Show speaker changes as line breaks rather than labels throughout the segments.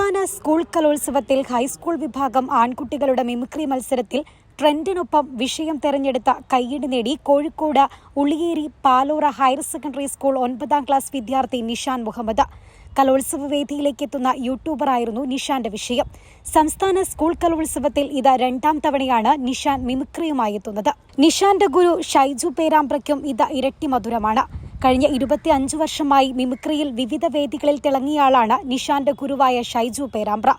സംസ്ഥാന സ്കൂൾ കലോത്സവത്തിൽ ഹൈസ്കൂൾ വിഭാഗം ആൺകുട്ടികളുടെ മിമിക്രി മത്സരത്തിൽ ട്രെൻഡിനൊപ്പം വിഷയം തെരഞ്ഞെടുത്ത കയ്യടി നേടി Kozhikode Ulliyeri Palora higher secondary school 9ാം class വിദ്യാർത്ഥി നിഷാൻ മുഹമ്മദ്. കലോത്സവ വേദിയിലേക്ക് എത്തുന്ന യൂട്യൂബറായിരുന്നു നിഷാന്റെ വിഷയം. സംസ്ഥാന സ്കൂൾ കലോത്സവത്തിൽ ഇത് 2ാം തവണയാണ് നിഷാൻ മിമിക്രിയുമായി എത്തുന്നത്. നിഷാന്റെ ഗുരു ഷൈജു പേരാമ്പ്രയ്ക്കും ഇത് ഇരട്ടി മധുരമാണ്. കഴിഞ്ഞ 25 വർഷമായി മിമിക്രിയിൽ വിവിധ വേദികളിൽ തിളങ്ങിയയാളാണ് നിഷാന്റെ ഗുരുവായ ഷൈജു പേരാമ്പ്ര.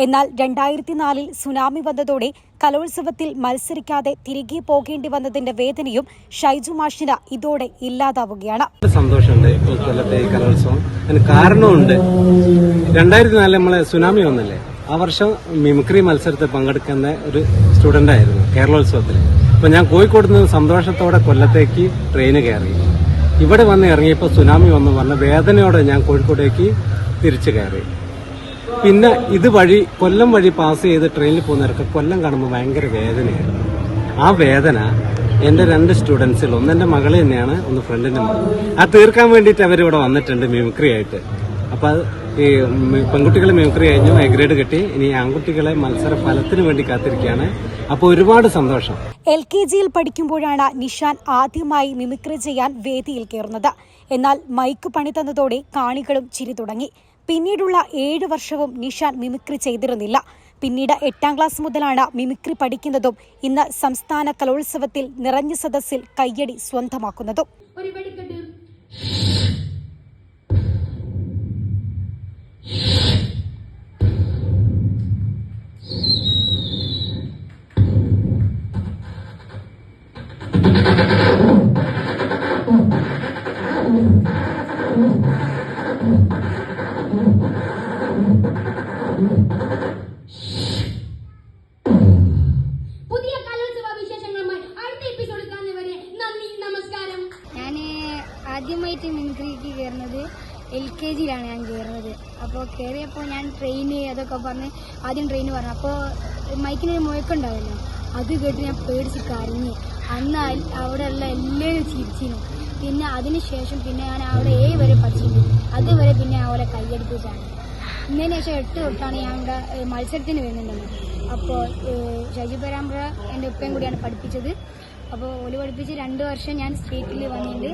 എന്നാൽ 2004 സുനാമി വന്നതോടെ കലോത്സവത്തിൽ മത്സരിക്കാതെ തിരികെ പോകേണ്ടി വന്നതിന്റെ വേദനയും ഷൈജു മാഷിന് ഇതോടെ ഇല്ലാതാവുകയാണ്.
സന്തോഷമുണ്ട് കൊല്ലത്തെ ഈ കലോത്സവം. അതിന് കാരണമുണ്ട്. 2004 നമ്മളെ സുനാമി വന്നല്ലേ, ആ വർഷം മിമിക്രി മത്സരത്തിൽ പങ്കെടുക്കുന്ന ഒരു സ്റ്റുഡന്റ് ആയിരുന്നു കേരളോത്സവത്തിൽ. അപ്പൊ ഞാൻ കോഴിക്കോട് നിന്ന് സന്തോഷത്തോടെ കൊല്ലത്തേക്ക് ട്രെയിന് കയറി. ഇവിടെ വന്ന് ഇറങ്ങിയപ്പോൾ സുനാമി വന്നു പറഞ്ഞ വേദനയോടെ ഞാൻ കോഴിക്കോടേക്ക് തിരിച്ചു കയറി. പിന്നെ ഇതുവഴി കൊല്ലം വഴി പാസ് ചെയ്ത് ട്രെയിനിൽ പോകുന്നവർക്ക് കൊല്ലം കാണുമ്പോൾ ഭയങ്കര വേദനയായിരുന്നു. ആ വേദന എൻ്റെ 2 സ്റ്റുഡൻസിൽ, ഒന്ന് എൻ്റെ മകള് തന്നെയാണ്, ഒന്ന് ഫ്രണ്ടിന്റെ മകൾ. ആ തീർക്കാൻ വേണ്ടിയിട്ട് അവരിവിടെ വന്നിട്ടുണ്ട് മിമിക്രി ആയിട്ട്. അപ്പൊ ഈ പെൺകുട്ടികളെ മിമിക്രി കഴിഞ്ഞു, എ ഗ്രേഡ് കിട്ടി. ഇനി ആൺകുട്ടികളെ മത്സര ഫലത്തിന് വേണ്ടി കാത്തിരിക്കുകയാണ്. അപ്പോൾ ഒരുപാട് സന്തോഷം.
LKGയിൽ പഠിക്കുമ്പോഴാണ് നിഷാൻ ആദ്യമായി മിമിക്രി ചെയ്യാൻ വേദിയിൽ കയറുന്നത്. എന്നാൽ മൈക്ക് പണി തന്നതോടെ കാണികളും ചിരി തുടങ്ങി. പിന്നീടുള്ള 7 വർഷവും നിഷാൻ മിമിക്രി ചെയ്തിരുന്നില്ല. പിന്നീട് 8ാം ക്ലാസ് മുതലാണ് മിമിക്രി പഠിക്കുന്നതും ഇന്ന് സംസ്ഥാന കലോത്സവത്തിൽ നിറഞ്ഞ സദസ്സിൽ കയ്യടി സ്വന്തമാക്കുന്നതും.
പുതിയ കലോത്സവ വിശേഷങ്ങളുമായി അടുത്ത എപ്പിസോഡിൽ കാണുന്നവരെ നന്ദി, നമസ്കാരം.
ഞാൻ ആദ്യമായിട്ട് മിമിക്രിക്ക് കയറുന്നത് LKGയിലാണ് ഞാൻ കയറുന്നത്. അപ്പോൾ കയറിയപ്പോൾ ഞാൻ ട്രെയിന് അതൊക്കെ പറഞ്ഞ് ആദ്യം ട്രെയിന് പറഞ്ഞു. അപ്പോൾ മൈക്കിനൊരു മുഴക്കുണ്ടാവല്ലോ, അത് കേട്ട് ഞാൻ പേടിച്ച് കരഞ്ഞ്. അന്ന് അവിടെയുള്ള എല്ലാവരും ചിരിച്ചിരുന്നു. പിന്നെ അതിനുശേഷം പിന്നെ ഞാൻ അവിടെ 7 വരെ പഠിച്ചിട്ടുണ്ട്. അതുവരെ പിന്നെ അവരെ കൈയടിപ്പിച്ചാണ്. ഇന്നതിന് ശേഷം 8 തൊട്ടാണ് ഞാൻ ഇവിടെ മത്സരത്തിന് വരുന്നുണ്ടല്ലോ. അപ്പോൾ ഷൈജു പേരാമ്പ്ര എൻ്റെ ഉപ്പയും കൂടിയാണ് പഠിപ്പിച്ചത്. അപ്പോൾ ഓല് പഠിപ്പിച്ച് 2 വർഷം ഞാൻ സ്റ്റേറ്റിൽ വന്നിട്ടുണ്ട്.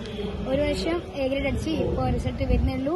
1 വർഷം എ ഗ്രേഡ് അടിച്ച് ഇപ്പോൾ റിസൾട്ട് വരുന്നുള്ളൂ.